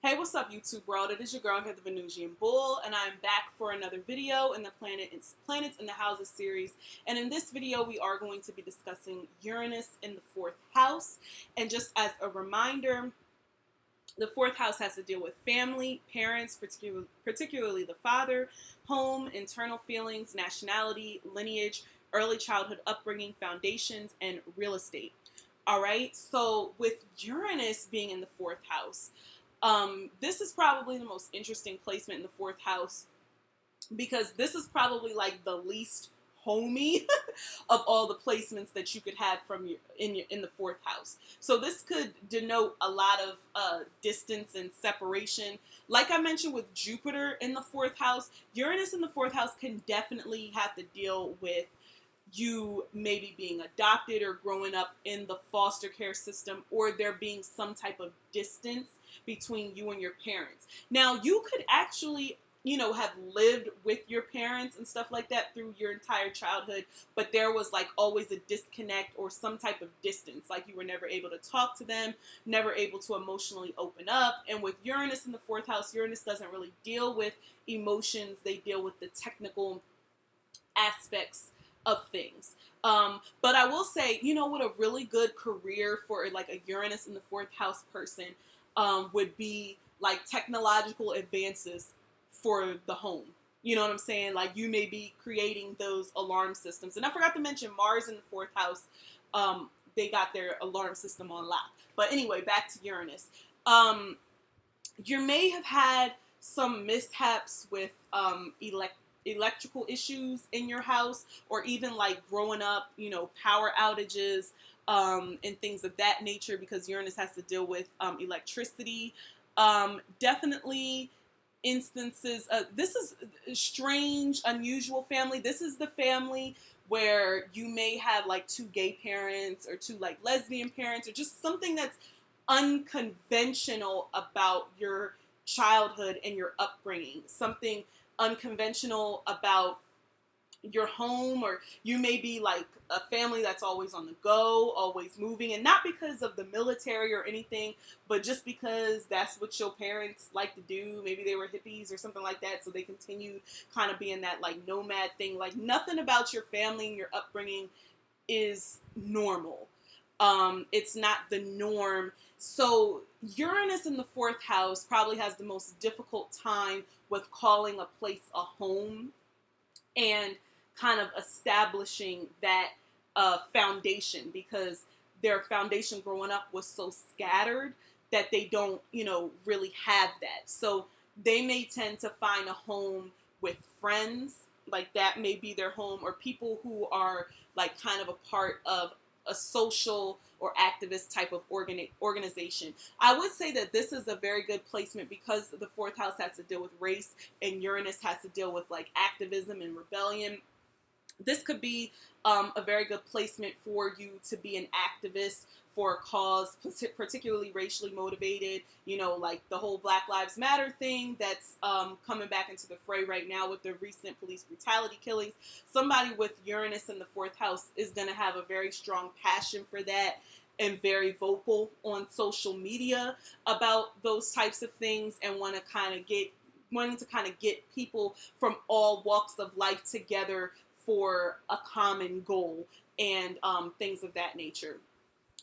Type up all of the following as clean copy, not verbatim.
Hey, what's up, YouTube world? It is your girl here, the Venusian Bull, and I'm back for another video in the Planets in the Houses series. And in this video, we are going to be discussing Uranus in the fourth house. And just as a reminder, the fourth house has to deal with family, parents, particularly the father, home, internal feelings, nationality, lineage, early childhood upbringing, foundations, and real estate. All right, so with Uranus being in the fourth house, this is probably the most interesting placement in the fourth house because this is probably like the least homey of all the placements that you could have from in the fourth house. So this could denote a lot of distance and separation. Like I mentioned with Jupiter in the fourth house, Uranus in the fourth house can definitely have to deal with you maybe being adopted or growing up in the foster care system, or there being some type of distance between you and your parents. Now, you could actually, have lived with your parents and stuff like that through your entire childhood, but there was like always a disconnect or some type of distance. Like you were never able to talk to them, never able to emotionally open up. And with Uranus in the fourth house, Uranus doesn't really deal with emotions, they deal with the technical aspects of things. But I will say, what a really good career for like a Uranus in the fourth house person would be like technological advances for the home. You know what I'm saying? Like you may be creating those alarm systems. And I forgot to mention Mars in the fourth house. They got their alarm system on lock. But anyway, back to Uranus. You may have had some mishaps with electrical issues in your house, or even like growing up, power outages and things of that nature, because Uranus has to deal with electricity. Definitely instances. This is a strange, unusual family. This is the family where you may have like two gay parents or two like lesbian parents, or just something that's unconventional about your childhood and your upbringing. Something unconventional about your home, or you may be like a family that's always on the go, always moving, and not because of the military or anything, but just because that's what your parents like to do. Maybe they were hippies or something like that, so they continued kind of being that like nomad thing. Like nothing about your family and your upbringing is normal. It's not the norm. So Uranus in the fourth house probably has the most difficult time with calling a place a home and kind of establishing that foundation, because their foundation growing up was so scattered that they don't, really have that. So they may tend to find a home with friends, like that may be their home, or people who are like kind of a part of a social or activist type of organization. I would say that this is a very good placement because the fourth house has to deal with race and Uranus has to deal with like activism and rebellion. This could be a very good placement for you to be an activist for a cause, particularly racially motivated, like the whole Black Lives Matter thing that's coming back into the fray right now with the recent police brutality killings. Somebody with Uranus in the fourth house is going to have a very strong passion for that and very vocal on social media about those types of things, and wanting to kind of get people from all walks of life together for a common goal and things of that nature.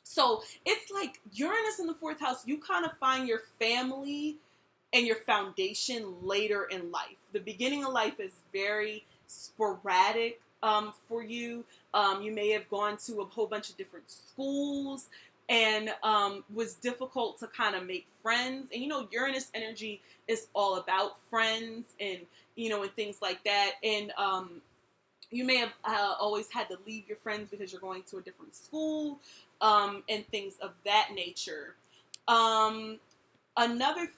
So it's like Uranus in the fourth house, you kind of find your family and your foundation later in life. The beginning of life is very sporadic for you. You may have gone to a whole bunch of different schools and was difficult to kind of make friends. And Uranus energy is all about friends and and things like that. And you may have always had to leave your friends because you're going to a different school and things of that nature. Another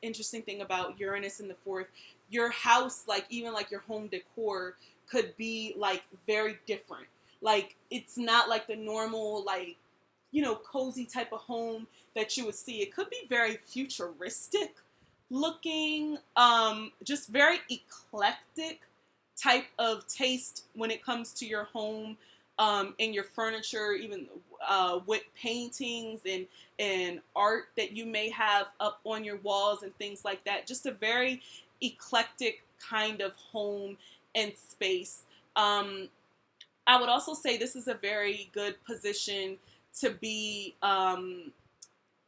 interesting thing about Uranus in the fourth, your house, like even like your home decor could be like very different. Like it's not like the normal like cozy type of home that you would see. It could be very futuristic looking, just very eclectic type of taste when it comes to your home. in your furniture, even with paintings and art that you may have up on your walls and things like that. Just a very eclectic kind of home and space. I would also say this is a very good position to be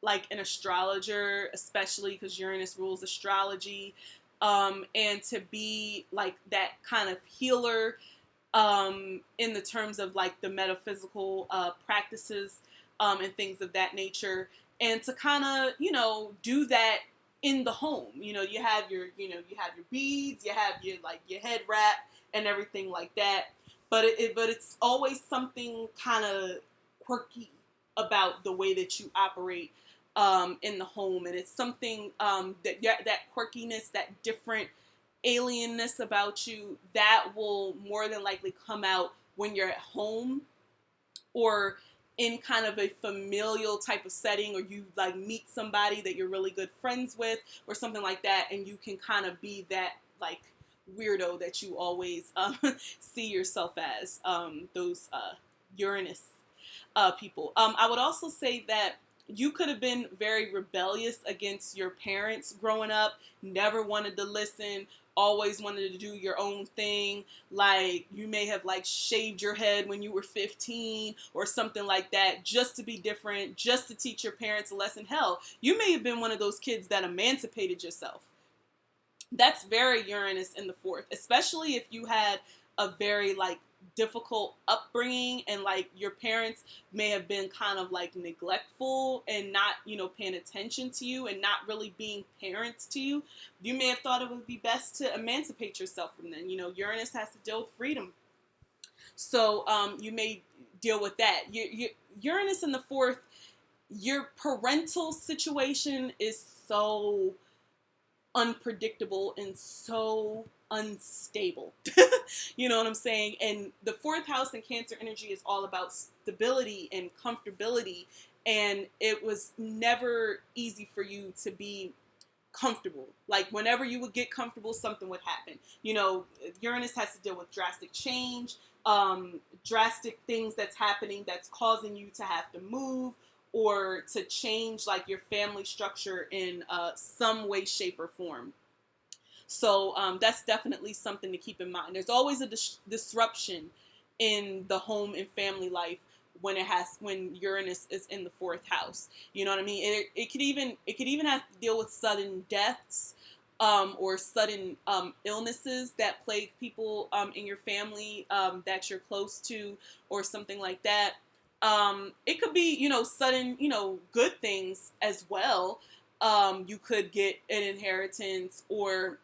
like an astrologer, especially because Uranus rules astrology, and to be like that kind of healer in the terms of like the metaphysical practices and things of that nature, and to kind of do that in the home. You have your beads, you have your head wrap and everything like that. But it's always something kind of quirky about the way that you operate in the home, and it's something that quirkiness, that different alienness about you, that will more than likely come out when you're at home or in kind of a familial type of setting, or you like meet somebody that you're really good friends with or something like that, and you can kind of be that like weirdo that you always see yourself as, those Uranus people. I would also say that you could have been very rebellious against your parents growing up, never wanted to listen, always wanted to do your own thing. Like you may have like shaved your head when you were 15 or something like that, just to be different, just to teach your parents a lesson. Hell, you may have been one of those kids that emancipated yourself. That's very Uranus in the fourth, especially if you had a very like difficult upbringing and like your parents may have been kind of like neglectful and not paying attention to you and not really being parents to you. You may have thought it would be best to emancipate yourself from them. Uranus has to deal with freedom, so you may deal with that. Uranus in the fourth, your parental situation is so unpredictable and so unstable. You know what I'm saying? And the fourth house in Cancer energy is all about stability and comfortability, and it was never easy for you to be comfortable. Like whenever you would get comfortable, something would happen. Uranus has to deal with drastic change, drastic things that's happening that's causing you to have to move or to change like your family structure in some way, shape, or form. So that's definitely something to keep in mind. There's always a disruption in the home and family life when Uranus is in the fourth house. You know what I mean? It could even have to deal with sudden deaths or sudden illnesses that plague people in your family that you're close to or something like that. It could be, sudden, good things as well. You could get an inheritance or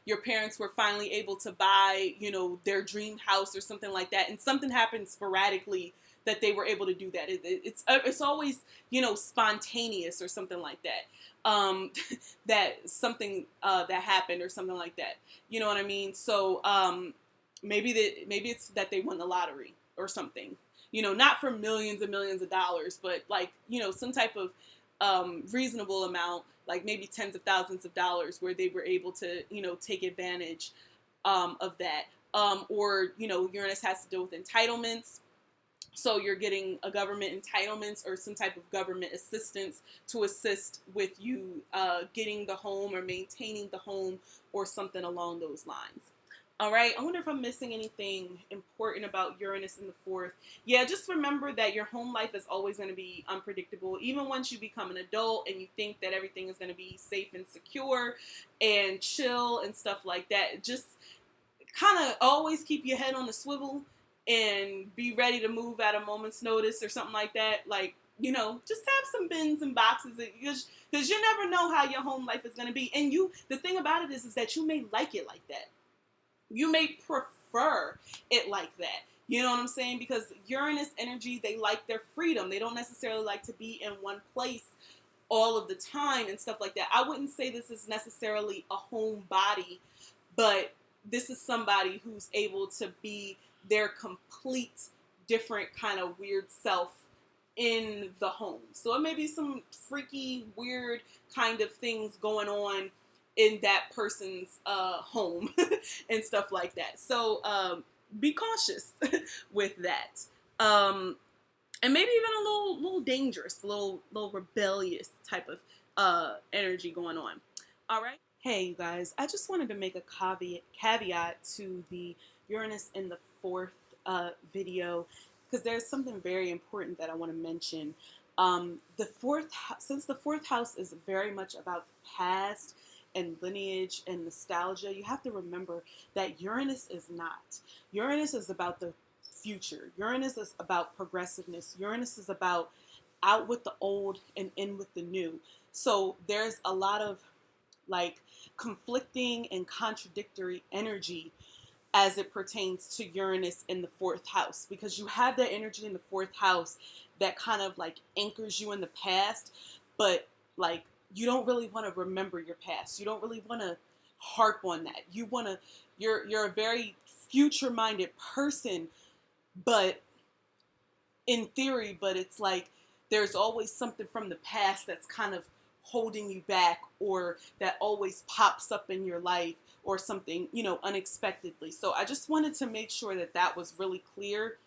your parents were finally able to buy, their dream house or something like that. And something happened sporadically that they were able to do that. It's always, spontaneous or something like that. That something that happened or something like that. You know what I mean? So maybe it's that they won the lottery or something. Not for millions and millions of dollars, but like, some type of reasonable amount, like maybe tens of thousands of dollars, where they were able to, take advantage of that. Or, Uranus has to deal with entitlements. So you're getting a government entitlements or some type of government assistance to assist with you getting the home or maintaining the home or something along those lines. All right, I wonder if I'm missing anything important about Uranus in the fourth. Yeah, just remember that your home life is always going to be unpredictable. Even once you become an adult and you think that everything is going to be safe and secure and chill and stuff like that, just kind of always keep your head on the swivel and be ready to move at a moment's notice or something like that. Like, just have some bins and boxes because you never know how your home life is going to be. And the thing about it is that you may like it like that. You may prefer it like that. You know what I'm saying? Because Uranus energy, they like their freedom. They don't necessarily like to be in one place all of the time and stuff like that. I wouldn't say this is necessarily a homebody, but this is somebody who's able to be their complete different kind of weird self in the home. So it may be some freaky, weird kind of things going on in that person's home and stuff like that. So be cautious with that. And maybe even a little dangerous, a little rebellious type of energy going on. All right. Hey, you guys, I just wanted to make a caveat to the Uranus in the fourth video, because there's something very important that I want to mention. Since the fourth house is very much about past and lineage and nostalgia, you have to remember that Uranus is not. Uranus is about the future. Uranus is about progressiveness. Uranus is about out with the old and in with the new. So there's a lot of like conflicting and contradictory energy as it pertains to Uranus in the fourth house, because you have that energy in the fourth house that kind of like anchors you in the past, but like you don't really want to remember your past. You don't really want to harp on that. You're a very future minded person, but in theory, but it's like there's always something from the past that's kind of holding you back, or that always pops up in your life, or something, unexpectedly. So I just wanted to make sure that that was really clear,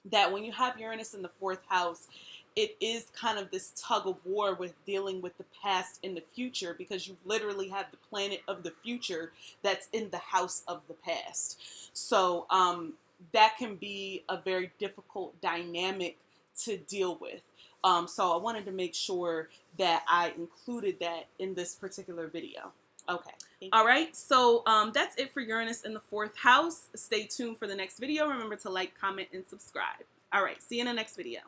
that when you have Uranus in the fourth house, it is kind of this tug of war with dealing with the past and the future, because you literally have the planet of the future that's in the house of the past. So that can be a very difficult dynamic to deal with. So I wanted to make sure that I included that in this particular video. Okay. All right. So that's it for Uranus in the fourth house. Stay tuned for the next video. Remember to like, comment, and subscribe. All right. See you in the next video.